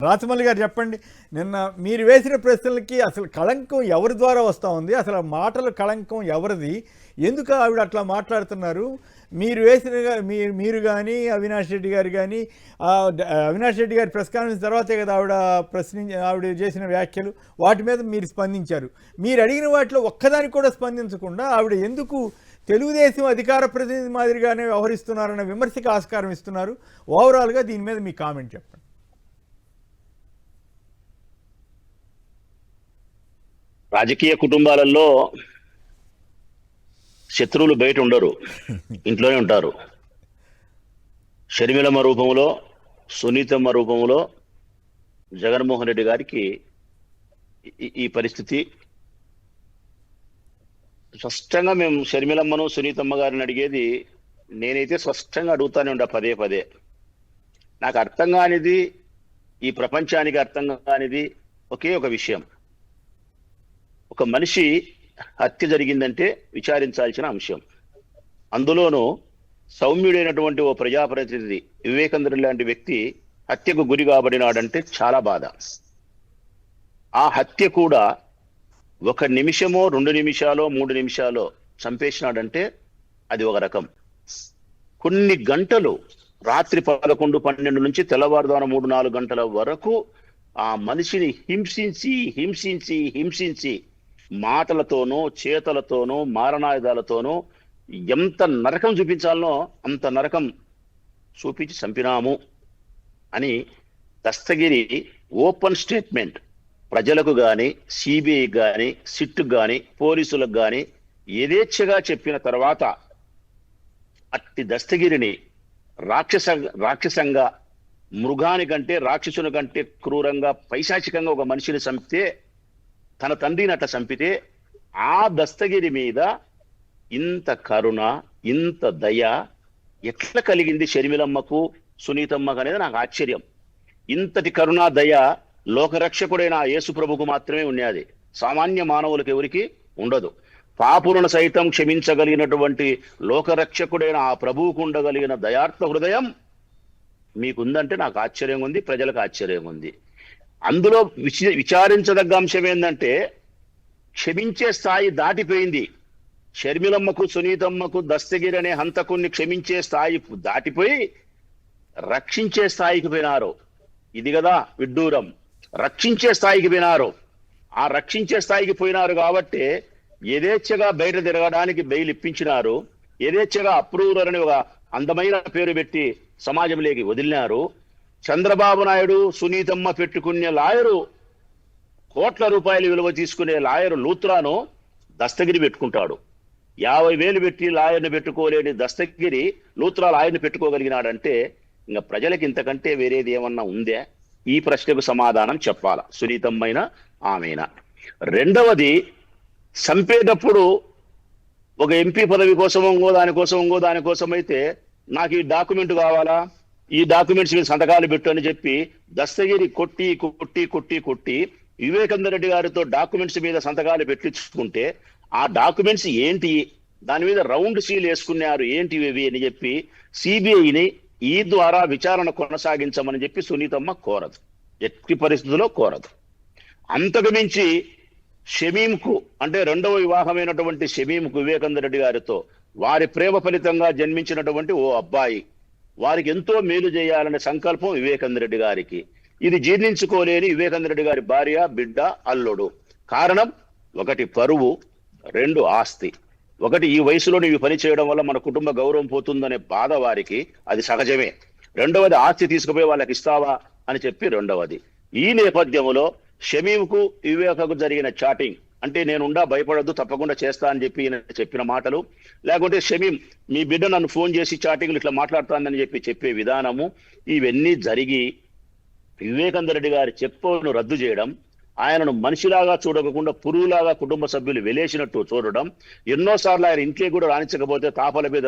రాచమల్లి గారు చెప్పండి. నిన్న మీరు వేసిన ప్రశ్నలకి అసలు కళంకం ఎవరి ద్వారా వస్తూ ఉంది? అసలు ఆ మాటల కళంకం ఎవరిది? ఎందుకు ఆవిడ అట్లా మాట్లాడుతున్నారు? మీరు వేసిన మీరు కానీ అవినాష్ రెడ్డి గారు కానీ అవినాష్ రెడ్డి గారి ప్రెస్ కాన్ఫరెన్స్ తర్వాతే కదా ఆవిడ చేసిన వ్యాఖ్యలు, వాటి మీద మీరు స్పందించారు. మీరు అడిగిన వాటిలో ఒక్కదానికి కూడా స్పందించకుండా ఆవిడ ఎందుకు తెలుగుదేశం అధికార ప్రతినిధి మాదిరిగానే వ్యవహరిస్తున్నారన్న విమర్శకు ఆస్కారం ఇస్తున్నారు? ఓవరాల్గా దీని మీద మీ కామెంట్ చెప్పండి. రాజకీయ కుటుంబాలలో శత్రువులు బయట ఉండరు, ఇంట్లోనే ఉంటారు. షర్మిలమ్మ రూపంలో, సునీతమ్మ రూపంలో జగన్మోహన్ రెడ్డి గారికి ఈ పరిస్థితి స్పష్టంగా మేము షర్మిలమ్మను సునీతమ్మ గారిని అడిగేది, నేనైతే స్పష్టంగా అడుగుతానే ఉండా పదే పదే. నాకు అర్థం కానిది, ఈ ప్రపంచానికి అర్థం కానిది ఒకే ఒక విషయం. ఒక మనిషి హత్య జరిగిందంటే విచారించాల్సిన అంశం. అందులోనూ సౌమ్యుడైనటువంటి ఓ ప్రజాప్రతినిధి వివేకానంద లాంటి వ్యక్తి హత్యకు గురి కాబడినాడంటే చాలా బాధ. ఆ హత్య కూడా 1 నిమిషమో 2 నిమిషాలో 3 నిమిషాలో చంపేసినాడంటే అది ఒక రకం. కొన్ని గంటలు, రాత్రి 11, 12 నుంచి తెల్లవారుదాన 3-4 గంటల వరకు ఆ మనిషిని హింసించి హింసించి హింసించి మాటలతోనో చేతలతోనో మారణాయుధాలతోనో ఎంత నరకం చూపించాలనో అంత నరకం చూపించి చంపినాము అని దస్తగిరి ఓపెన్ స్టేట్మెంట్ ప్రజలకు కానీ, సిబిఐ కానీ, సిట్ కానీ, పోలీసులకు కానీ యథేచ్ఛగా చెప్పిన తర్వాత అట్టి దస్తగిరిని రాక్షసంగా, మృగాని కంటే రాక్షసుని కంటే క్రూరంగా పైశాచికంగా ఒక మనిషిని చంపితే, తన తండ్రిని అట్లా చంపితే, ఆ దస్తగిరి మీద ఇంత కరుణ, ఇంత దయ ఎట్లా కలిగింది షర్మిలమ్మకు, సునీతమ్మకు అనేది నాకు ఆశ్చర్యం. ఇంతటి కరుణ, దయ లోకరక్షకుడైన యేసు ప్రభుకు మాత్రమే ఉన్నది. సామాన్య మానవులకు ఎవరికి ఉండదు. పాపులను సైతం క్షమించగలిగినటువంటి లోకరక్షకుడైన ఆ ప్రభువుకు ఉండగలిగిన దయార్థ హృదయం మీకుందంటే నాకు ఆశ్చర్యం ఉంది, ప్రజలకు ఆశ్చర్యం ఉంది. అందులో విచారించదగ్గ అంశం ఏంటంటే, క్షమించే స్థాయి దాటిపోయింది. షర్మిలమ్మకు, సునీతమ్మకు దస్తగిరి అనే హంతకుణ్ణి క్షమించే స్థాయి దాటిపోయి రక్షించే స్థాయికి పోయినారు. ఇది కదా విడ్డూరం. రక్షించే స్థాయికి పోయినారు. ఆ రక్షించే స్థాయికి పోయినారు కాబట్టి యథేచ్ఛగా బయట తిరగడానికి బెయిల్ ఇప్పించినారు. యథేచ్ఛగా అప్రూవర్ అని ఒక అందమైన పేరు పెట్టి సమాజంలోకి వదిలినారు. చంద్రబాబు నాయుడు, సునీతమ్మ పెట్టుకునే లాయరు, కోట్ల రూపాయలు విలువ తీసుకునే లాయరు లూత్రాను దస్తగిరి పెట్టుకుంటాడు. 50,000 పెట్టి లాయర్ని పెట్టుకోలేని దస్తగిరి లూత్రా లాయర్ని పెట్టుకోగలిగినాడంటే ఇంకా ప్రజలకు ఇంతకంటే వేరేది ఏమన్నా ఉందే? ఈ ప్రశ్నకు సమాధానం చెప్పాల సునీతమ్మైనా ఆమెనా. రెండవది, చంపేటప్పుడు ఒక ఎంపీ పదవి కోసం ఇంకో దానికోసం అయితే నాకు ఈ డాక్యుమెంట్ కావాలా, ఈ డాక్యుమెంట్స్ మీద సంతకాలు పెట్టు అని చెప్పి దస్తగిరి కొట్టి కొట్టి కొట్టి కొట్టి వివేకానంద రెడ్డి గారితో డాక్యుమెంట్స్ మీద సంతకాలు పెట్టించుకుంటే ఆ డాక్యుమెంట్స్ ఏంటి, దాని మీద రౌండ్ సీల్ వేసుకున్నారు ఏంటి ఇవి అని చెప్పి సిబిఐని ఈ ద్వారా విచారణ కొనసాగించమని చెప్పి సునీతమ్మ కోరదు, ఎట్టి పరిస్థితుల్లో కోరదు. అంతకు మించి షమీంకు, అంటే 2వ వివాహమైనటువంటి షమీంకు వివేకానంద రెడ్డి గారితో వారి ప్రేమ ఫలితంగా జన్మించినటువంటి ఓ అబ్బాయి, వారికి ఎంతో మేలు చేయాలనే సంకల్పం వివేకానంద రెడ్డి గారికి. ఇది జీర్ణించుకోలేని వివేకానంద రెడ్డి గారి భార్య, బిడ్డ, అల్లుడు. కారణం 1 పరువు, 2 ఆస్తి. 1 ఈ వయసులో ఇవి పని చేయడం వల్ల మన కుటుంబ గౌరవం పోతుందనే బాధ వారికి, అది సహజమే. 2వది, ఆస్తి తీసుకుపోయి వాళ్ళకి ఇస్తావా అని చెప్పి 2వది. ఈ నేపథ్యంలో షమీంకు వివేకకు జరిగిన చాటింగ్, అంటే నేనుండా భయపడద్దు తప్పకుండా చేస్తా అని చెప్పి చెప్పిన మాటలు, లేకుంటే షమీం మీ బిడ్డ నన్ను ఫోన్ చేసి చాటింగ్లు ఇట్లా మాట్లాడుతానని చెప్పే విధానము, ఇవన్నీ జరిగి వివేకానంద రెడ్డి గారి చెప్పును రద్దు చేయడం, ఆయనను మనిషిలాగా చూడకుండా పురుగులాగా కుటుంబ సభ్యులు వెలేసినట్టు చూడడం, ఎన్నోసార్లు ఆయన ఇంట్లో కూడా రాణించకపోతే తాపల మీద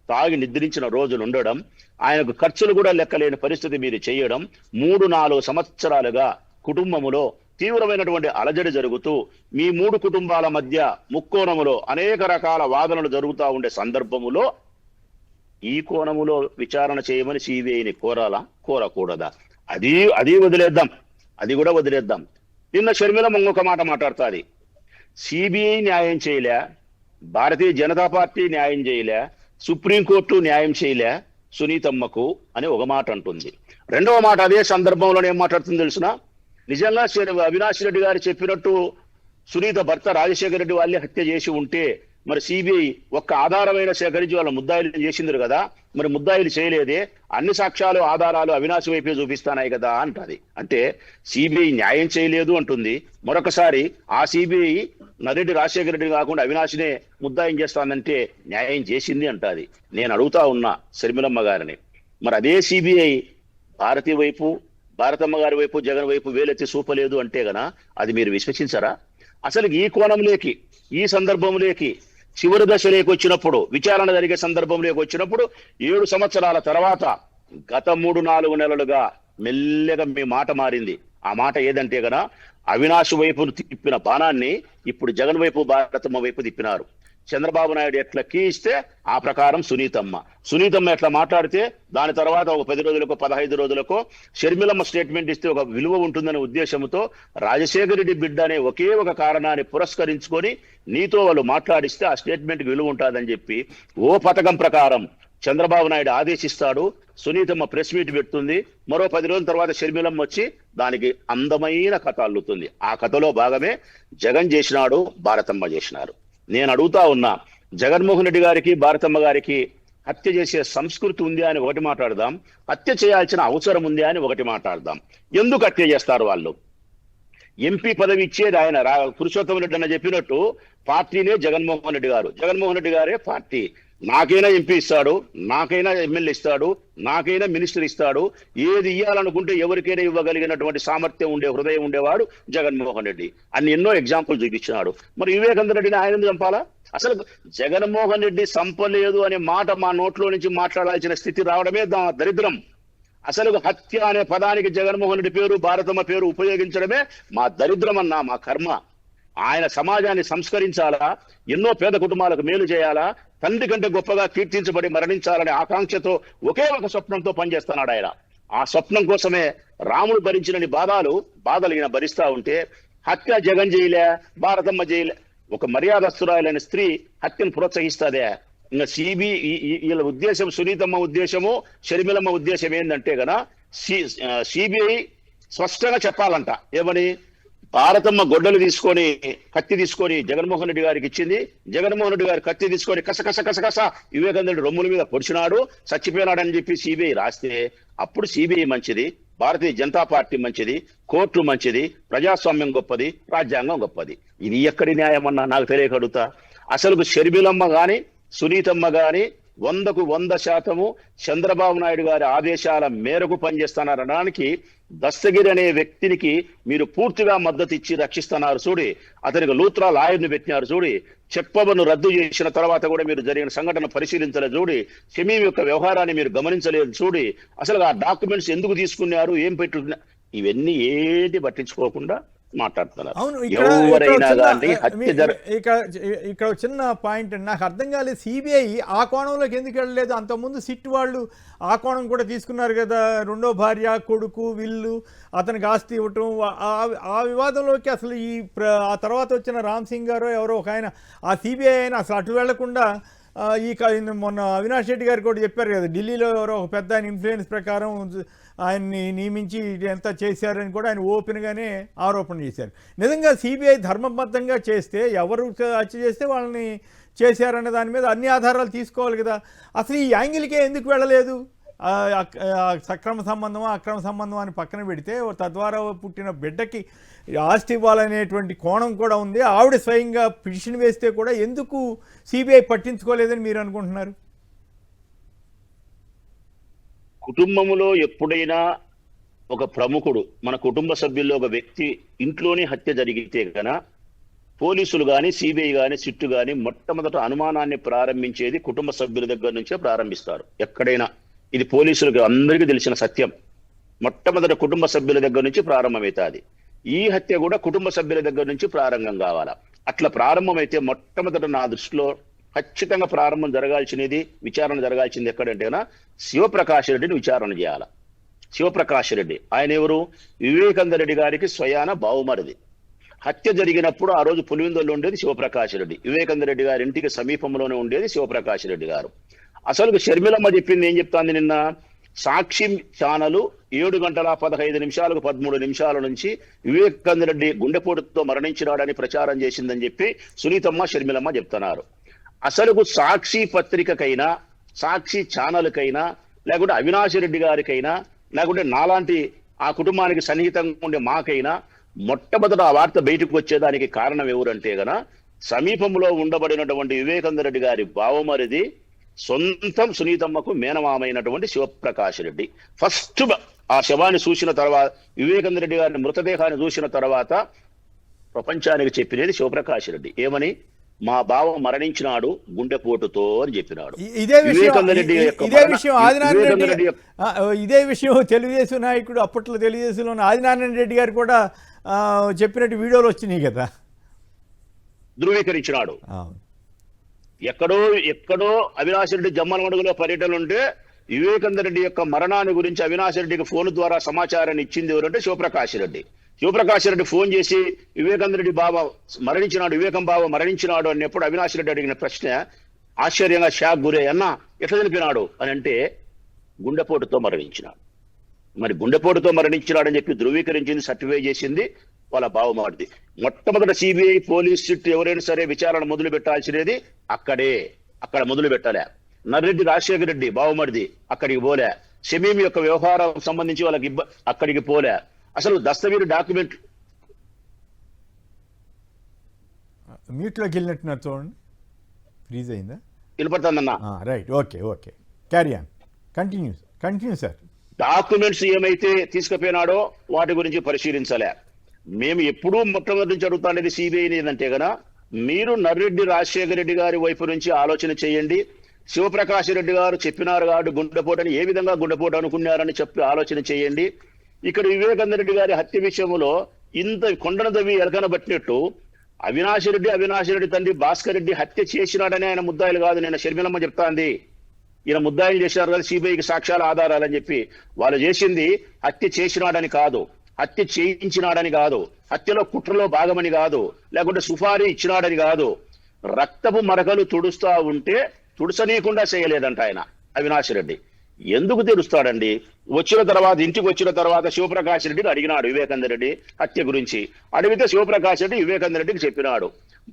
తాగి నిద్రించిన రోజులు ఉండడం, ఆయనకు ఖర్చులు కూడా లెక్కలేని పరిస్థితి మీరు చేయడం, 3-4 సంవత్సరాలుగా కుటుంబములో తీవ్రమైనటువంటి అలజడి జరుగుతూ మీ 3 కుటుంబాల మధ్య ముక్కోణములో అనేక రకాల వాదనలు జరుగుతూ ఉండే సందర్భములో ఈ కోణములో విచారణ చేయమని సిబిఐని కోరాలా, కోరకూడదా? అది అది వదిలేద్దాం, అది కూడా వదిలేద్దాం. నిన్న షర్మిల ఇంకొక మాట మాట్లాడుతుంది. సిబిఐ న్యాయం చేయలే, భారతీయ జనతా పార్టీ న్యాయం చేయలే, సుప్రీంకోర్టు న్యాయం చేయలే సునీతమ్మకు అని ఒక మాట అంటుంది. రెండవ మాట అదే సందర్భంలో ఏం మాట్లాడుతుంది తెలుసిన, నిజంగా అవినాష్ రెడ్డి గారు చెప్పినట్టు సునీత భర్త రాజశేఖర రెడ్డి వాళ్ళే హత్య చేసి ఉంటే మరి సిబిఐ ఒక్క ఆధారమైన సేకరించి వాళ్ళ ముద్దాయిలు చేసింది కదా, మరి ముద్దాయిలు చేయలేదే, అన్ని సాక్ష్యాలు ఆధారాలు అవినాశ్ వైపే చూపిస్తానాయి కదా అంటది. అంటే సిబిఐ న్యాయం చేయలేదు అంటుంది. మరొకసారి ఆ సిబిఐ నరెడ్డి రాజశేఖర రెడ్డి కాకుండా అవినాష్నే ముద్దాయం చేస్తానంటే న్యాయం చేసింది అంటది. నేను అడుగుతా ఉన్నా షర్మిలమ్మ గారిని, మరి అదే సిబిఐ భారతి వైపు, భారతమ్మ గారి వైపు, జగన్ వైపు వేలెత్తి చూపలేదు అంటే గన అది మీరు విశ్వసించరా? అసలు ఈ కోణంలోకి, ఈ సందర్భంలోకి, చివరి దశలోకి వచ్చినప్పుడు, విచారణ జరిగే సందర్భంలోకి వచ్చినప్పుడు 7 సంవత్సరాల తర్వాత గత 3-4 నెలలుగా మెల్లగా మీ మాట మారింది. ఆ మాట ఏదంటే గన అవినాష్ వైపు తిప్పిన బాణాన్ని ఇప్పుడు జగన్ వైపు, భారతమ్మ వైపు తిప్పినారు. చంద్రబాబు నాయుడు ఎట్లా కీ ఇస్తే ఆ ప్రకారం సునీతమ్మ ఎట్లా మాట్లాడితే దాని తర్వాత ఒక 10 రోజులకో 15 రోజులకో షర్మిలమ్మ స్టేట్మెంట్ ఇస్తే ఒక విలువ ఉంటుందనే ఉద్దేశంతో రాజశేఖర రెడ్డి బిడ్డ అనే ఒకే ఒక కారణాన్ని పురస్కరించుకొని నీతో వాళ్ళు మాట్లాడిస్తే ఆ స్టేట్మెంట్కి విలువ ఉంటుందని చెప్పి ఓ పథకం ప్రకారం చంద్రబాబు నాయుడు ఆదేశిస్తాడు. సునీతమ్మ ప్రెస్ మీట్ పెడుతుంది. మరో 10 రోజుల తర్వాత షర్మిలమ్మ వచ్చి దానికి అందమైన కథ అల్లుతుంది. ఆ కథలో భాగమే జగన్ చేసినాడు, భారతమ్మ చేసినారు. నేను అడుగుతా ఉన్నా, జగన్మోహన్ రెడ్డి గారికి, భారతమ్మ గారికి హత్య చేసే సంస్కృతి ఉంది అని ఒకటి మాట్లాడదాం, హత్య చేయాల్సిన అవసరం ఉంది అని ఒకటి మాట్లాడదాం. ఎందుకు హత్య చేస్తారు వాళ్ళు? ఎంపీ పదవి ఇచ్చేది ఆయన పురుషోత్తమ రెడ్డి అన్న చెప్పినట్టు పార్టీనే జగన్మోహన్ రెడ్డి గారు, జగన్మోహన్ రెడ్డి గారే పార్టీ. నాకైనా ఎంపీ ఇస్తాడు, నాకైనా ఎమ్మెల్యే ఇస్తాడు, నాకైనా మినిస్టర్ ఇస్తాడు. ఏది ఇవ్వాలనుకుంటే ఎవరికైనా ఇవ్వగలిగినటువంటి సామర్థ్యం ఉండే, హృదయం ఉండేవాడు జగన్మోహన్ రెడ్డి. అన్ని ఎన్నో ఎగ్జాంపుల్ చూపించినాడు. మరి వివేకానంద రెడ్డిని ఆయన చంపాలా? అసలు జగన్మోహన్ రెడ్డి చంపలేదు అనే మాట మా నోట్లో నుంచి మాట్లాడాల్సిన స్థితి రావడమే దరిద్రం. అసలు హత్య అనే పదానికి జగన్మోహన్ రెడ్డి పేరు, భారతమ్మ పేరు ఉపయోగించడమే మా దరిద్రం అన్నా, మా కర్మ. ఆయన సమాజాన్ని సంస్కరించాలా, ఎన్నో పేద కుటుంబాలకు మేలు చేయాలా, తండ్రి కంటే గొప్పగా కీర్తించబడి మరణించాలనే ఆకాంక్షతో ఒకే ఒక స్వప్నంతో పనిచేస్తున్నాడు ఆయన. ఆ స్వప్నం కోసమే రాముడు భరించినని బాధలు ఈయన భరిస్తా ఉంటే హత్య జగన్ చేయలే, భారతమ్మ చేయలే. ఒక మర్యాదస్తురాలైన స్త్రీ హత్యను ప్రోత్సహిస్తాదే? ఇంకా వీళ్ళ ఉద్దేశం, సునీతమ్మ ఉద్దేశము, షర్మిలమ్మ ఉద్దేశం ఏంటంటే గన సిబిఐ స్పష్టంగా చెప్పాలంట. ఏమని? భారతమ్మ గొడ్డలు తీసుకొని, కత్తి తీసుకొని జగన్మోహన్ రెడ్డి గారికి ఇచ్చింది. జగన్మోహన్ రెడ్డి గారి కత్తి తీసుకొని కసకస వివేకానంద రెడ్డి రొమ్ముల మీద పొడిచినాడు, చచ్చిపోయినాడని చెప్పి సిబిఐ రాస్తే అప్పుడు సిబిఐ మంచిది, భారతీయ జనతా పార్టీ మంచిది, కోర్టు మంచిది, ప్రజాస్వామ్యం గొప్పది, రాజ్యాంగం గొప్పది. ఇది ఎక్కడి న్యాయం అన్నా నాకు తెలియకడుగుతా. అసలు షర్మిలమ్మ గాని, సునీతమ్మ గాని 100% చంద్రబాబు నాయుడు గారి ఆదేశాల మేరకు పనిచేస్తున్నారనడానికి దస్తగిరి అనే వ్యక్తినికి మీరు పూర్తిగా మద్దతు ఇచ్చి రక్షిస్తున్నారు చూడి. అతనికి లూత్రా లాయర్ని పెట్టినారు చూడి. చెప్పబను రద్దు చేసిన తర్వాత కూడా మీరు జరిగిన సంఘటన పరిశీలించలేదు చూడి. షమీం యొక్క వ్యవహారాన్ని మీరు గమనించలేదు చూడి. అసలు ఆ డాక్యుమెంట్స్ ఎందుకు తీసుకున్నారు, ఏం పెట్టుకున్నారు, ఇవన్నీ ఏంటి పట్టించుకోకుండా మాట్లాడుతున్నారు. అవును, ఇక్కడ చిన్న పాయింట్ నాకు అర్థం కాలేదు. సిబిఐ ఆ కోణంలోకి ఎందుకు వెళ్ళలేదు? అంతకుముందు సిట్ వాళ్ళు ఆ కోణం కూడా తీసుకున్నారు కదా. రెండో భార్య, కొడుకు, విల్లు, అతనికి ఆస్తి ఇవ్వటం, ఆ వివాదంలోకి అసలు ఆ తర్వాత వచ్చిన రామ్ సింగ్ గారు ఎవరో ఒక ఆయన, ఆ సిబిఐ అయినా అసలు అటు వెళ్లకుండా మొన్న అవినాష్ రెడ్డి గారు కూడా చెప్పారు కదా, ఢిల్లీలో ఎవరో ఒక పెద్ద ఆయన ఇన్ఫ్లుయెన్స్ ప్రకారం ఆయన్ని నియమించి ఎంత చేశారని కూడా ఆయన ఓపెన్గానే ఆరోపణ చేశారు. నిజంగా సిబిఐ ధర్మబద్ధంగా చేస్తే, ఎవరు హత్య చేస్తే వాళ్ళని చేశారనే దాని మీద అన్ని ఆధారాలు తీసుకోవాలి కదా. అసలు ఈ యాంగిల్కే ఎందుకు వెళ్ళలేదు? సక్రమ సంబంధమా అక్రమ సంబంధం అని పక్కన పెడితే తద్వారా పుట్టిన బిడ్డకి ఆస్తి ఇవ్వాలనేటువంటి కోణం కూడా ఉంది. ఆవిడ స్వయంగా పిటిషన్ వేస్తే కూడా ఎందుకు సిబిఐ పట్టించుకోలేదని మీరు అనుకుంటున్నారు? కుటుంబంలో ఎప్పుడైనా ఒక ప్రముఖుడు, మన కుటుంబ సభ్యుల్లో ఒక వ్యక్తి ఇంట్లోనే హత్య జరిగితే కనుక పోలీసులు కానీ, సిబిఐ కానీ, సిట్టు కానీ మొట్టమొదట అనుమానాన్ని ప్రారంభించేది కుటుంబ సభ్యుల దగ్గర నుంచే ప్రారంభిస్తారు. ఎక్కడైనా ఇది పోలీసులకు అందరికీ తెలిసిన సత్యం. మొట్టమొదట కుటుంబ సభ్యుల దగ్గర నుంచి ప్రారంభమవుతుంది. ఈ హత్య కూడా కుటుంబ సభ్యుల దగ్గర నుంచి ప్రారంభం కావాలా. అట్లా ప్రారంభమైతే మొట్టమొదట నా దృష్టిలో ఖచ్చితంగా ప్రారంభం జరగాల్సినది, విచారణ జరగాల్సింది ఎక్కడంటే శివప్రకాష్ రెడ్డిని విచారణ చేయాల. శివప్రకాష్ రెడ్డి. ఆయన ఎవరు? వివేకానంద రెడ్డి గారికి స్వయాన బావుమరిది. హత్య జరిగినప్పుడు ఆ రోజు పులివెందుల్లో ఉండేది శివప్రకాష్ రెడ్డి. వివేకానంద రెడ్డి గారి ఇంటికి సమీపంలోనే ఉండేది శివప్రకాష్ రెడ్డి గారు. అసలు షర్మిలమ్మ చెప్పింది ఏం చెప్తాంది నిన్న? సాక్షి ఛానల్ 7:15 13 నుంచి వివేకానంద రెడ్డి గుండెపోటుతో మరణించినాడని ప్రచారం చేసిందని చెప్పి సునీతమ్మ షర్మిలమ్మ చెప్తున్నారు. అసలు సాక్షి పత్రికకైనా, సాక్షి ఛానల్కైనా, లేకుంటే అవినాష్ రెడ్డి గారికైనా, లేకుంటే నాలాంటి ఆ కుటుంబానికి సన్నిహితంగా ఉండే మాకైనా మొట్టమొదట ఆ వార్త బయటకు వచ్చేదానికి కారణం ఎవరంటే గన సమీపంలో ఉండబడినటువంటి వివేకానంద రెడ్డి గారి బావమరిది, సొంతం సునీతమ్మకు మేనమామైనటువంటి శివప్రకాష్ రెడ్డి. ఫస్ట్ ఆ శవాన్ని చూసిన తర్వాత, వివేకానంద రెడ్డి గారి మృతదేహాన్ని చూసిన తర్వాత ప్రపంచానికి చెప్పినది శివప్రకాష్ రెడ్డి. ఏమని? మా బావ మరణించినాడు గుండెపోటుతో అని చెప్పినాడు. ఇదే విషయం తెలుగుదేశం నాయకుడు, అప్పట్లో తెలుగుదేశంలో ఆదినారాయణ రెడ్డి గారు కూడా చెప్పినట్టు వీడియోలు వచ్చినాయి కదా, ధృవీకరించినాడు. ఎక్కడో అవినాష్ రెడ్డి జమ్మలమడుగులో పర్యటన ఉంటే వివేకానంద రెడ్డి యొక్క మరణాన్ని గురించి అవినాష్ రెడ్డికి ఫోన్ ద్వారా సమాచారాన్ని ఇచ్చింది ఎవరంటే శివప్రకాష్ రెడ్డి. శివప్రకాష్ రెడ్డి ఫోన్ చేసి వివేకానంద రెడ్డి బావ మరణించినాడు, వివేకం బావ మరణించినాడు అన్నప్పుడు అవినాష్ రెడ్డి అడిగిన ప్రశ్న ఆశ్చర్యంగా షాక్ గురే, అన్న ఎట్లా చనిపోయినాడు అని అంటే గుండెపోటుతో మరణించినాడు. మరి గుండెపోటుతో మరణించినాడని చెప్పి ధృవీకరించింది, సర్టిఫై చేసింది వాళ్ళ బావమాడిది. మొట్టమొదట సిబిఐ పోలీస్ సిట్ ఎవరైనా సరే విచారణ మొదలు పెట్టాల్సినది అక్కడ మొదలు పెట్టలే. నర్రెడ్డి రాజశేఖర రెడ్డి బావమరిది అక్కడికి పోలే. షమీం యొక్క వ్యవహారం సంబంధించి వాళ్ళకి అక్కడికి పోలే. అసలు దస్తవీరు డాక్యుమెంట్ మ్యూట్లోకి వెళ్ళినట్టున్నారు చూడండి, ఫ్రీజ్ అయిందా? వినపడుతుందన్నా? Right, okay carry on, continue sir. Documents ఏమైతే తీసుకుపోయినాడో వాటి గురించి పరిశీలించలే. మేము ఎప్పుడూ మొట్టమొదటి నుంచి అడుగుతాండేది సిబిఐని ఏంటంటే గన మీరు నర్రెడ్డి రాజశేఖర రెడ్డి గారి వైపు నుంచి ఆలోచన చేయండి. శివప్రకాష్ రెడ్డి గారు చెప్పినారు కాబట్టి గుండెపోటని ఏ విధంగా గుండెపోటు అనుకున్నారని చెప్పి ఆలోచన చేయండి. ఇక్కడ వివేకానంద రెడ్డి గారి హత్య విషయంలో ఇంత కొండన దవ్వి ఎలకన పట్టినట్టు అవినాష్ రెడ్డి తండ్రి భాస్కర్ రెడ్డి హత్య చేసినాడని ఆయన ముద్దాయిలు కాదు. నేను షర్మిలమ్మ చెప్తాంది, ఈయన ముద్దాయిలు చేసినారు కదా సిబిఐకి సాక్ష్యాల ఆధారాలని చెప్పి. వాళ్ళు చేసింది హత్య చేసినాడని కాదు, హత్య చేయించినాడని కాదు, హత్యలో కుట్రలో భాగమని కాదు, లేకుంటే సుఫారీ ఇచ్చినాడని కాదు. రక్తపు మరకలు తుడుస్తా ఉంటే తుడసనీయకుండా చేయలేదంట ఆయన అవినాష్ రెడ్డి. ఎందుకు తెలుస్తాడండి? ఇంటికి వచ్చిన తర్వాత శివప్రకాష్ రెడ్డిని అడిగినాడు వివేకానంద రెడ్డి హత్య గురించి. అడిగితే శివప్రకాష్ రెడ్డి వివేకానంద రెడ్డికి చెప్పినాడు,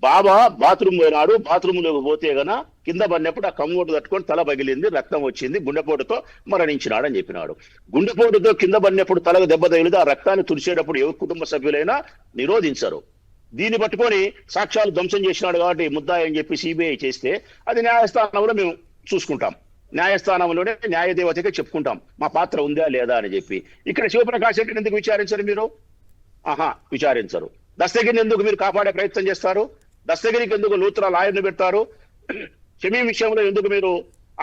బాబా బాత్రూమ్ పోయినాడు, బాత్రూంలోకి పోతే గన కింద పడినప్పుడు ఆ కమ్మోటు తట్టుకొని తల పగిలింది, రక్తం వచ్చింది, గుండెపోటుతో మరణించినాడు అని చెప్పినాడు. గుండెపోటుతో కింద పడినప్పుడు తలకు దెబ్బ తగిలితే ఆ రక్తాన్ని తుడిచేటప్పుడు ఎవరి కుటుంబ సభ్యులైనా నిరోధించరు. దీన్ని పట్టుకొని సాక్ష్యాలు ధ్వంసం చేసినాడు కాబట్టి ముద్దాయి అని చెప్పి సిబిఐ చేస్తే అది న్యాయస్థానంలో మేము చూసుకుంటాం, న్యాయస్థానంలోనే న్యాయదేవతగా చెప్పుకుంటాం మా పాత్ర ఉందా లేదా అని చెప్పి. ఇక్కడ శివప్రకాష్ రెడ్డిని ఎందుకు విచారించరు మీరు? విచారించరు. దస్తగిరిని ఎందుకు మీరు కాపాడే ప్రయత్నం చేస్తారు? దస్తగిరికి ఎందుకు లూత్రా లాయర్ని పెడతారు? షమీం విషయంలో ఎందుకు మీరు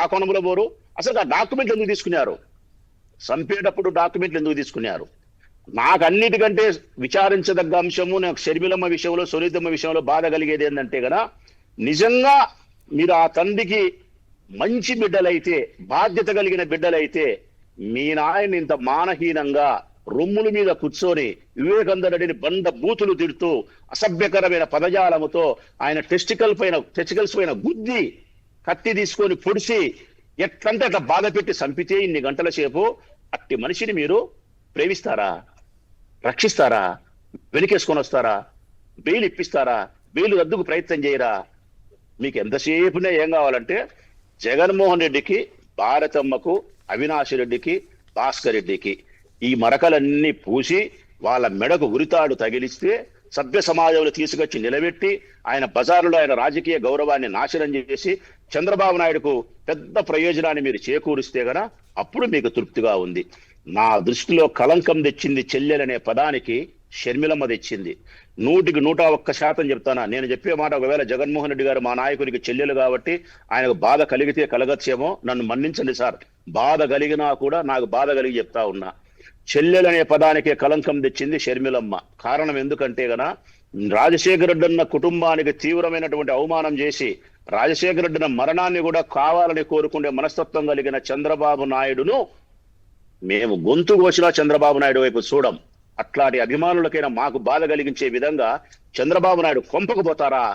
ఆ కోణంలో పోరు? అసలు ఆ డాక్యుమెంట్లు ఎందుకు తీసుకున్నారు? చంపేటప్పుడు డాక్యుమెంట్లు ఎందుకు తీసుకున్నారు? నాకు అన్నిటికంటే విచారించదగ్గ అంశము నాకు షర్మిలమ్మ విషయంలో, సునీతమ్మ విషయంలో బాధ కలిగేది ఏంటంటే కదా, నిజంగా మీరు ఆ తండ్రికి మంచి బిడ్డలైతే, బాధ్యత కలిగిన బిడ్డలైతే మీ నాయన ఇంత మానహీనంగా రొమ్ముల మీద కూర్చొని వివేకానంద రెడ్డిని బండ బూతులు తిడుతూ అసభ్యకరమైన పదజాలముతో ఆయన టెస్టికల్స్ పైన గుద్ది కత్తి తీసుకొని పొడిసి ఎట్లంటే అట్లా బాధ పెట్టి చంపితే ఇన్ని గంటల సేపు అట్టి మనిషిని మీరు ప్రేమిస్తారా? రక్షిస్తారా? వెనుకేసుకొని వస్తారా? బెయిల్ ఇప్పిస్తారా? బెయిల్ రద్దుకు ప్రయత్నం చేయరా? మీకు ఎంతసేపునే ఏం కావాలంటే జగన్మోహన్ రెడ్డికి, భారతమ్మకు, అవినాష్ రెడ్డికి, భాస్కర్ రెడ్డికి ఈ మరకలన్నీ పూసి వాళ్ళ మెడకు ఉరితాడు తగిలిస్తే సభ్య సమాజంలో తీసుకొచ్చి నిలబెట్టి ఆయన బజారులో ఆయన రాజకీయ గౌరవాన్ని నాశనం చేసి చంద్రబాబు నాయుడుకు పెద్ద ప్రయోజనాన్ని మీరు చేకూరిస్తే గన అప్పుడు మీకు తృప్తిగా ఉంది. నా దృష్టిలో కలంకం తెచ్చింది చెల్లెలనే పదానికి షర్మిలమ్మ తెచ్చింది. 100% చెప్తానా? నేను చెప్పే మాట ఒకవేళ జగన్మోహన్ రెడ్డి గారు మా నాయకుడికి చెల్లెలు కాబట్టి ఆయనకు బాధ కలిగితే కలగచ్చేమో, నన్ను మన్నించండి సార్. బాధ కలిగినా కూడా నాకు బాధ కలిగి చెప్తా ఉన్నా. చెల్లెలనే పదానికే కలంకం తెచ్చింది షర్మిలమ్మ. కారణం ఎందుకంటే గన రాజశేఖర రెడ్డి అన్న కుటుంబానికి తీవ్రమైనటువంటి అవమానం చేసి రాజశేఖర రెడ్డి మరణాన్ని కూడా కావాలని కోరుకునే మనస్తత్వం కలిగిన చంద్రబాబు నాయుడును మేము గొంతు కోసినా చంద్రబాబు నాయుడు వైపు చూడం. అట్లాంటి అభిమానులకైనా మాకు బాధ కలిగించే విధంగా చంద్రబాబు నాయుడు కొంపకు పోతారా?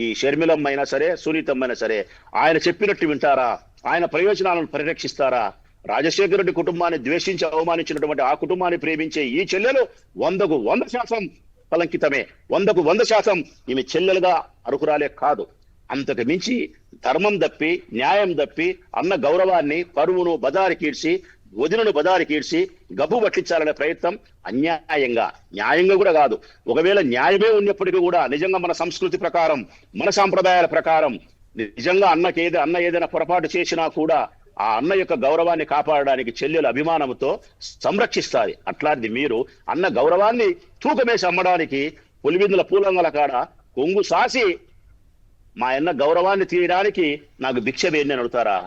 ఈ షర్మిలమ్మ అయినా సరే, సునీతమ్మ అయినా సరే ఆయన చెప్పినట్టు వింటారా? ఆయన ప్రయోజనాలను పరిరక్షిస్తారా? రాజశేఖర రెడ్డి కుటుంబాన్ని ద్వేషించి అవమానించినటువంటి ఆ కుటుంబాన్ని ప్రేమించే ఈ చెల్లెలు 100% కలంకితమే. 100% ఈమె చెల్లెలుగా అర్హురాలే కాదు. అంతకు మించి ధర్మం తప్పి, న్యాయం తప్పి, అన్న గౌరవాన్ని, పరువును బదారికీడ్చి, వదినను బదారికీడ్చి గబ్బు పట్టించాలనే ప్రయత్నం అన్యాయంగా, న్యాయంగా కూడా కాదు. ఒకవేళ న్యాయమే ఉన్నప్పటికీ కూడా నిజంగా మన సంస్కృతి ప్రకారం, మన సాంప్రదాయాల ప్రకారం నిజంగా అన్న ఏదైనా పొరపాటు చేసినా కూడా ఆ అన్న యొక్క గౌరవాన్ని కాపాడడానికి చెల్లెలు అభిమానంతో సంరక్షిస్తారు. అట్లాంటిది మీరు అన్న గౌరవాన్ని తూకమేసి అమ్మడానికి పులివిందుల పూలంగల కాడ కొంగు సాసి మా అన్న గౌరవాన్ని తీయడానికి నాకు భిక్ష వేయని అడుగుతారా?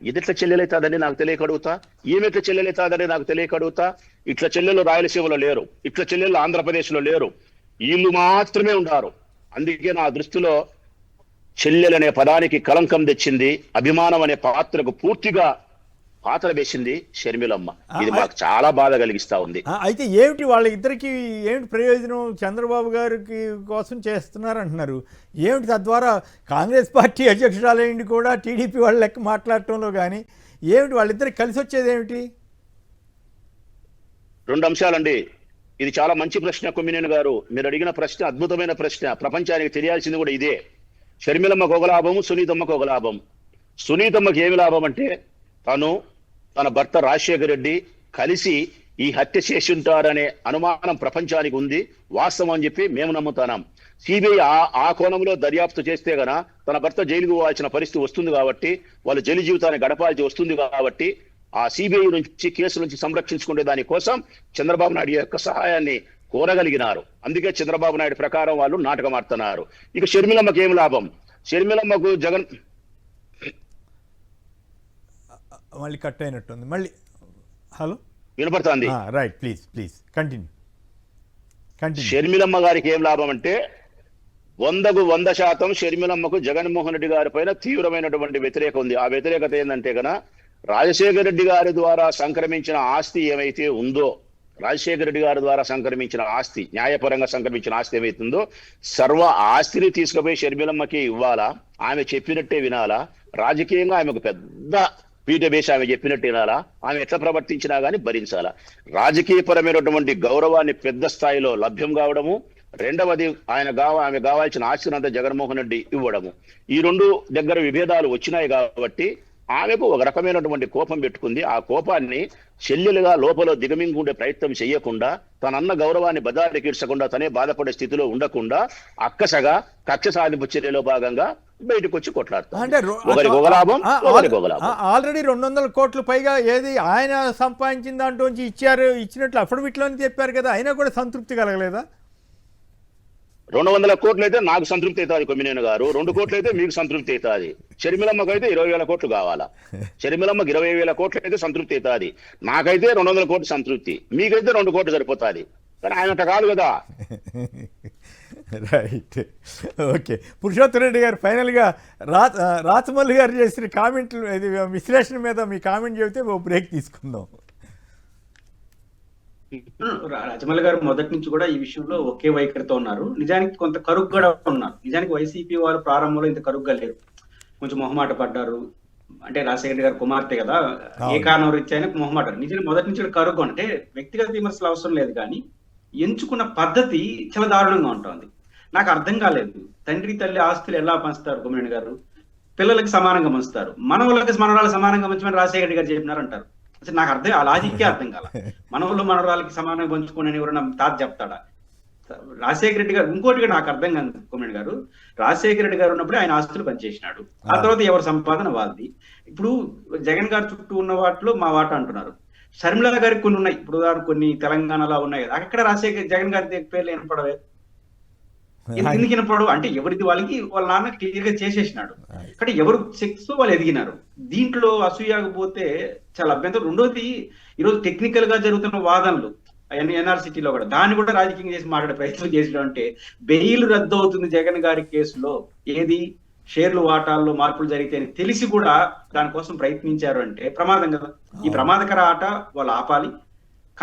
ఇదిట్లా చెల్లెలైతాదని నాకు తెలియకడుగుతా, ఈమెట్లా చెల్లెలైతాదని నాకు తెలియకడుగుతా. ఇట్లా చెల్లెలు రాయలసీమలో లేరు, ఇట్లా చెల్లెలు ఆంధ్రప్రదేశ్లో లేరు, వీళ్ళు మాత్రమే ఉన్నారు. అందుకే నా దృష్టిలో చెల్లెలనే పదానికి కలంకం తెచ్చింది, అభిమానం అనే పాత్రకు పూర్తిగా పాత్ర వేసింది షర్మిలమ్మ. ఇది మాకు చాలా బాధ కలిగిస్తా ఉంది. అయితే ఏమిటి వాళ్ళ ఇద్దరికి ఏమిటి ప్రయోజనం? చంద్రబాబు గారికి కోసం చేస్తున్నారు అంటున్నారు. ఏమిటి తద్వారా కాంగ్రెస్ పార్టీ అధ్యక్షురాలైంది కూడా టీడీపీ వాళ్ళ లెక్క మాట్లాడటంలో కానీ ఏమిటి వాళ్ళిద్దరికి కలిసి వచ్చేది ఏమిటి? 2 అంశాలండి. ఇది చాలా మంచి ప్రశ్న కొమ్మినేని గారు. మీరు అడిగిన ప్రశ్న అద్భుతమైన ప్రశ్న. ప్రపంచానికి తెలియాల్సింది కూడా ఇదే. షర్మిలమ్మకు ఒక లాభము, సునీతమ్మకు ఒక లాభం. సునీతమ్మకి ఏమి లాభం అంటే తన భర్త రాజశేఖర రెడ్డి కలిసి ఈ హత్య చేసి ఉంటారనే అనుమానం ప్రపంచానికి ఉంది, వాస్తవం అని చెప్పి మేము నమ్ముతున్నాం. సిబిఐ ఆ కోణంలో దర్యాప్తు చేస్తే గన తన భర్త జైలుకు పోవాల్సిన పరిస్థితి వస్తుంది కాబట్టి, వాళ్ళు జైలు జీవితాన్ని గడపాల్సి వస్తుంది కాబట్టి ఆ సిబిఐ నుంచి కేసు నుంచి సంరక్షించుకునే దానికోసం చంద్రబాబు నాయుడు యొక్క సహాయాన్ని కోరగలిగినారు. అందుకే చంద్రబాబు నాయుడు ప్రకారం వాళ్ళు నాటకం ఆడుతున్నారు. ఇక షర్మిలమ్మకి ఏం లాభం? షర్మిలమ్మకు జగన్ మళ్ళీ కట్ అయినట్టుంది. మళ్ళీ హలో వినపడుతుంది. Right, please continue. షర్మిలమ్మ గారికి ఏం లాభం అంటే 100% షర్మిలమ్మకు జగన్మోహన్ రెడ్డి గారి పైన తీవ్రమైనటువంటి వ్యతిరేకత ఉంది. ఆ వ్యతిరేకత ఏంటంటే కనుక రాజశేఖర రెడ్డి గారి ద్వారా సంక్రమించిన ఆస్తి ఏమైతే ఉందో, రాజశేఖర రెడ్డి గారి ద్వారా సంక్రమించిన ఆస్తి, న్యాయపరంగా సంక్రమించిన ఆస్తి ఏమైతుందో సర్వ ఆస్తిని తీసుకుపోయి షర్మిలమ్మకి ఇవ్వాలా? ఆమె చెప్పినట్టే వినాలా? రాజకీయంగా ఆమెకు పెద్ద పీఠ వేసి ఆమె చెప్పినట్టు వినాలా? ఆమె ఎట్లా ప్రవర్తించినా కానీ భరించాలా? రాజకీయపరమైనటువంటి గౌరవాన్ని పెద్ద స్థాయిలో లభ్యం కావడము, రెండవది ఆమె కావాల్సిన ఆస్తినంతా జగన్మోహన్ రెడ్డి ఇవ్వడము. ఈ 2 దగ్గర విభేదాలు వచ్చినాయి కాబట్టి ఆమెకు ఒక రకమైనటువంటి కోపం పెట్టుకుంది. ఆ కోపాన్ని చెల్లెలుగా లోపల దిగమింగుండే ప్రయత్నం చేయకుండా, తనన్న గౌరవాన్ని బదారికీడ్చకుండా, తనే బాధపడే స్థితిలో ఉండకుండా అక్కసగా కక్ష సాధింపు చర్యలో భాగంగా బయటకు వచ్చి కొట్లాడుతారు. అంటే ఒకరికి ఒక లాభం, ఒకరికి ఒక లాభం. ఆల్రెడీ 200 కోట్ల పైగా ఏది ఆయన సంపాదించిన దాంట్లోంచి ఇచ్చినట్లు అఫిడవిట్లోనే చెప్పారు కదా, అయినా కూడా సంతృప్తి కలగలేదా? 200 కోట్లు అయితే నాకు సంతృప్తి అవుతుంది కొమ్మినేని గారు, 2 కోట్లు అయితే మీకు సంతృప్తి అవుతుంది. షర్మిలమ్మకు అయితే 20,000 కోట్లు కావాలా? షర్మిలమ్మకి 20,000 కోట్లు అయితే సంతృప్తి అవుతుంది. నాకైతే 200 కోట్లు సంతృప్తి, మీకైతే 2 కోట్లు సరిపోతుంది. కానీ ఆయన కాదు కదా. Right, okay. పురుషోత్తమ రెడ్డి గారు, ఫైనల్గా రాచమల్లి గారు చేసిన కామెంట్లు, ఇది విశ్లేషణ మీద మీ కామెంట్ చెబితే ఓ బ్రేక్ తీసుకుందాం. రాజమౌళి గారు మొదటి నుంచి కూడా ఈ విషయంలో ఒకే వైఖరితో ఉన్నారు. నిజానికి కొంత కరుగ్గా ఉన్నారు. నిజానికి వైసీపీ వారు ప్రారంభంలో ఇంత కరుగ్గా లేరు, కొంచెం మొహమాట పడ్డారు. అంటే రాజశేఖర రెడ్డి గారు కుమార్తె కదా, ఏ కారణం రీత్యా అయినా మొహమాట. నిజానికి మొదటి నుంచి కరుగ్గా అంటే వ్యక్తిగత విమర్శలు అవసరం లేదు, కానీ ఎంచుకున్న పద్ధతి చాలా దారుణంగా ఉంటుంది. నాకు అర్థం కాలేదు, తండ్రి తల్లి ఆస్తులు ఎలా పంచుతారు కొమ్మినేని గారు? పిల్లలకి సమానంగా పంచుతారు, మనవళ్ళకి మనవరాలు సమానంగా పంచమని రాజశేఖర రెడ్డి గారు చెప్పినారు అంటారు. అసలు నాకు ఆ లాజిక్కే అర్థం కాల. మనవళ్ళు మనవరాలకి సమానంగా పంచుకునే ఎవరైనా తాత చెప్తాడా? రాజశేఖర రెడ్డి గారు ఇంకోటిగా నాకు అర్థం కాదు కొమ్మినేని గారు, రాజశేఖర రెడ్డి గారు ఉన్నప్పుడు ఆయన ఆస్తులు పనిచేసినాడు, ఆ తర్వాత ఎవరి సంపాదన వాళ్ళది. ఇప్పుడు జగన్ గారు చుట్టూ ఉన్న వాటిలో మా వాట అంటున్నారు. షర్మిల గారికి కొన్ని ఉన్నాయి, ఇప్పుడు కొన్ని తెలంగాణలో ఉన్నాయి కదా, అక్కడ జగన్ గారి పేర్లు వినపడవే. ఎందుకు వినపడు అంటే ఎవరిది వాళ్ళకి వాళ్ళ నాన్న క్లియర్ గా చేసేసినాడు. కానీ ఎవరు సెక్స్ వాళ్ళు ఎదిగినారు. దీంట్లో అసూయకపోతే చాలా అభ్యంతరం. రెండోది, ఈరోజు టెక్నికల్ గా జరుగుతున్న వాదనలు ఎన్ఆర్సిటీలో కూడా దాన్ని కూడా రాజకీయం చేసి మాట్లాడే ప్రయత్నం చేసినాం. అంటే బెయిల్ రద్దు అవుతుంది జగన్ గారి కేసులో, ఏది షేర్లు వాటాల్లో మార్పులు జరిగితే తెలిసి కూడా దానికోసం ప్రయత్నించారు అంటే ప్రమాదం కదా. ఈ ప్రమాదకర ఆట వాళ్ళు ఆపాలి.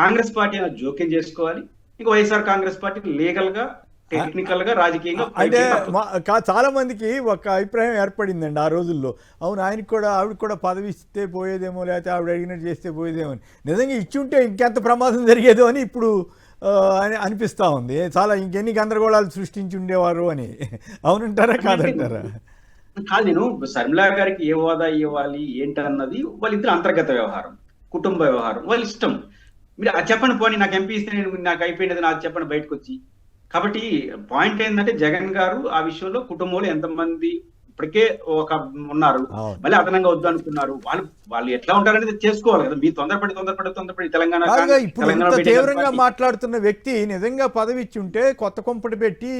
కాంగ్రెస్ పార్టీ అయినా జోక్యం చేసుకోవాలి. ఇంకా వైఎస్ఆర్ కాంగ్రెస్ పార్టీ లీగల్ గా, టెక్నికల్ గా, రాజకీయంగా అంటే చాలా మందికి ఒక అభిప్రాయం ఏర్పడిందండి ఆ రోజుల్లో. అవును, ఆయనకి కూడా ఆవిడకి కూడా పదవి ఇస్తే పోయేదేమో, లేకపోతే ఆవిడ అడిగినట్టు చేస్తే పోయేదేమో అని. నిజంగా ఇచ్చి ఉంటే ఇంకెంత ప్రమాదం జరిగేదో అని ఇప్పుడు అనిపిస్తూ ఉంది. చాలా ఇంకెన్ని గందరగోళాలు సృష్టించి ఉండేవారు అని. అవునంటారా కాదంటారా? కాదు, నేను శర్మిలా గారికి ఏ హోదా ఇవ్వాలి ఏంటన్నది వాళ్ళిద్దరు అంతర్గత వ్యవహారం, కుటుంబ వ్యవహారం, వాళ్ళ ఇష్టం. మీరు అది చెప్పండి, పోనీ నాకు ఎంపీ ఇస్తే నేను నాకు అయిపోయినది నాకు చెప్పండి బయటకు వచ్చి. కాబట్టి పాయింట్ ఏంటంటే జగన్ గారు ఆ విషయంలో కుటుంబంలో ఎంతమంది ఇప్పటికే ఒక ఉన్నారు, మళ్ళీ అదనంగా వద్దు అనుకున్నారు, వాళ్ళు ఎట్లా ఉంటారనేది చేసుకోవాలి కదా. మీరు తొందరపడి తెలంగాణ ఇప్పుడు ఇంత తీవ్రంగా మాట్లాడుతున్న వ్యక్తి నిజంగా పదవి ఇచ్చి ఉంటే కొత్త కొంపటి పెట్టి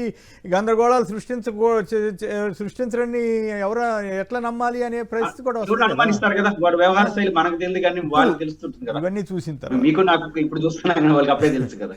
గందరగోళాలు సృష్టించరని ఎవరు ఎట్లా నమ్మాలి అనే పరిస్థితి కూడా అనుమానిస్తారు కదా. వాడు వ్యవహార శైలి మనకు తెలియదు కానీ వాళ్ళకి తెలుస్తుంటుంది కదా. ఇవన్నీ చూసిన తర్వాత మీకు నాకు ఇప్పుడు చూస్తున్నా వాళ్ళకి అప్పుడే తెలుసు కదా.